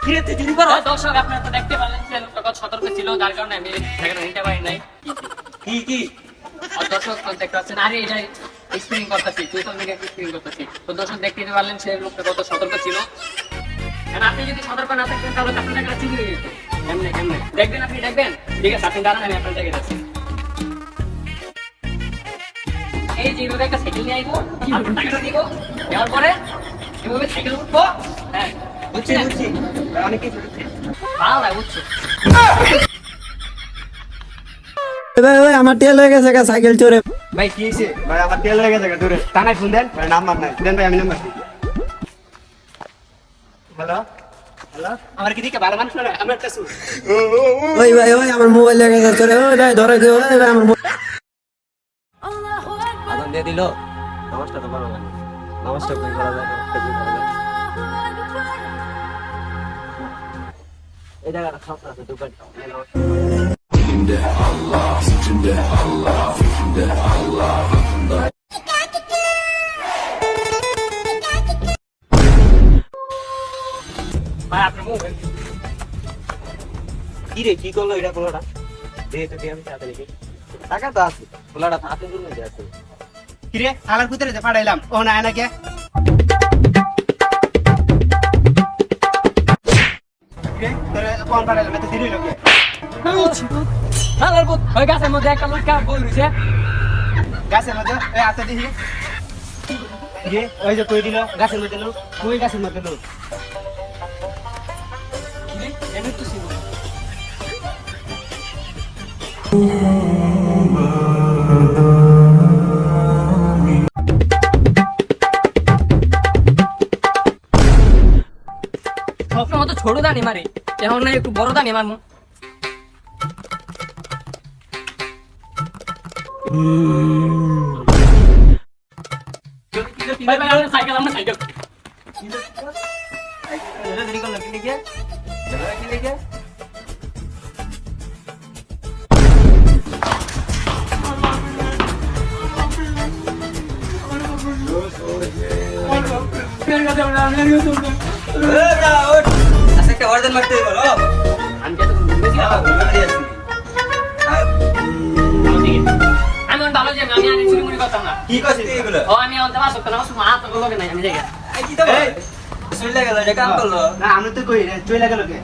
কিরে তুই চুরি করো? দর্শক আপনারা তো দেখতে পারলেন যে লোকটা কত সতর্ক ছিল, যার কারণে আমি সেখানে নিতে পারি নাই। কি আর দর্শক তো দেখতে পাচ্ছেন, আরে এটা এক্সপ্লেইন করতেছি, সোশ্যাল মিডিয়া এক্সপ্লেইন করতেছি। তো দর্শক দেখতে পারলেন সে লোকটা কত সতর্ক ছিল। আর আপনি যদি সতর্ক না থাকতেন তাহলে আপনার টাকাটা চুরি হয়ে যেত। এমনি দেখবেন, আপনি দেখবেন। ঠিক আছে, আপনি দাঁড়ান, আমি আপনার দেখে যাচ্ছি। এই যে এইভাবে একটা সাইকেল নিয়ে আইবো, আপনার টাকাটা দিব, দেওয়ার পরে এভাবে সাইকেল উঠবো। হ্যাঁ, বুঝছি অনেক কিছু বুঝছি। ভালো লাগে, বুঝছো? ভাই আমার তেল হয়ে গেছে সাইকেল চড়ে। ভাই কি হয়েছে? ভাই আমার তেল হয়ে গেছে দূরে। থানায় ফোন দেন। ভাই নাম্বার নাই, দেন ভাই, আমি নাম্বার দিই। হ্যালো হ্যালো, আমার কি দিকে ভালো মানুষ না? আমার একটা সুর। ওই ভাই ওই আমার মোবাইল হয়ে গেছে চড়ে। ওই ভাই ধরে দিও। ওই ভাই আমার আদান দিয়ে দিল। নামাজটা তো ভালো লাগে। নামাজটা কই করা যায়? নামাজটা কই করা যায়? এই জায়গাটা খাস আছে দোকান। ভাই আপনার মোবাইল কি রে, কি করলো এটা পোলাটা? দে তো দে, আমি তাড়াতাড়ি দিই। টাকা তো আছে, পোলাটা তো হাতে জন্য আছে। কি রে, হালার ভিতরে যে পাঠাইলাম, ও না নাকি? কি রে, তোরে কোন পাঠাইলাম? এত দেরি হলো কি? হালার পুত, ওই গাছের মধ্যে একটা লোক বই রইছে। গাছের মধ্যে এই হাতে দিহি। কি রে, ওই যে কই দিল গাছের মধ্যে লোক, ওই গাছের মধ্যে লোক। কি রে, এমনি তো ছিল। সবসময় তো ছোট দানি মারি, এখন না একটু বড় দানি মারমু। ভাই ভাই, আমরা সাইকেল। দেরি করলো কি লিখে? কি লিখে? আচ্ছা, একটা অর্জন মারতে বলো। আমি যত ঘুমেছি না, আমি অন ভালো যে আমি আনি চুরি মুড়ি করতাম না। কি করছিস তুই এগুলো? ও আমি অন্তে বাস করতাম, আমার মা তো লগে নাই, আমি জায়গা। কি তো চলে গেল, এটা কাম করলো না? আমি তো কই রে, চলে গেল কে?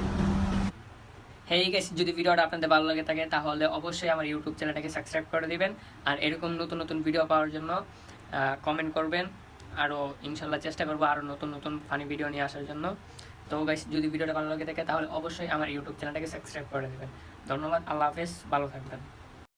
হেই গাইস, যদি ভিডিওটা আপনাদের ভালো লাগে থাকে তাহলে অবশ্যই আমার ইউটিউব চ্যানেলটাকে সাবস্ক্রাইব করে দিবেন। আর এরকম নতুন নতুন ভিডিও পাওয়ার জন্য কমেন্ট করবেন। আরও ইনশাল্লাহ চেষ্টা করবো আরও নতুন নতুন ফানি ভিডিও নিয়ে আসার জন্য। তো গাইস, যদি ভিডিওটা ভালো লাগে থাকে তাহলে অবশ্যই আমার ইউটিউব চ্যানেলটাকে সাবস্ক্রাইব করে দেবেন। ধন্যবাদ, আল্লাহ হাফেজ, ভালো থাকবেন।